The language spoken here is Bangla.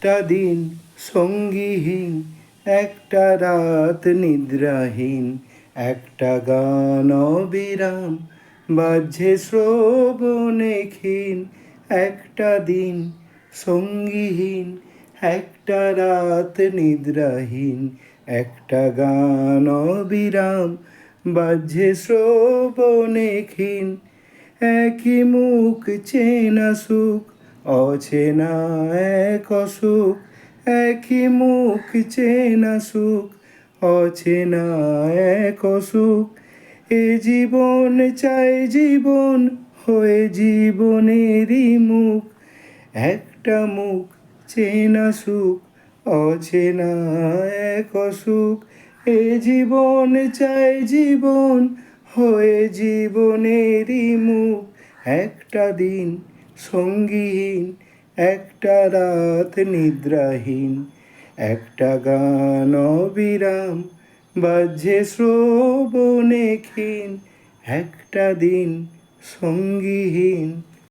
একটা দিন সঙ্গীহীন, একটা রাত নিদ্রাহীন, একটা গান অবিরাম বাজছে শ্রবণে ক্ষীণ। একটা দিন সঙ্গীহীন, একটা রাত নিদ্রাহীন, একটা গান অবিরাম বাজছে শ্রবণে ক্ষীণ। একই মুখ চেনা সুখ, অচেনা এক অসুখ। একই মুখ চেনা সুখ, অচেনা এক অসুখ। এ জীবন চাই জীবন হয়ে জীবনেরই মুখ। একটা মুখ চেনা সুখ, অচেনা এক অসুখ। এ জীবন চাই জীবন হয়ে জীবনেরই মুখ। একটা দিন সঙ্গীহীন, একটা রাত নিদ্রাহীন, একটা গান অবিরাম বাজছে শ্রবণে ক্ষীণ। একটা দিন সঙ্গীহীন।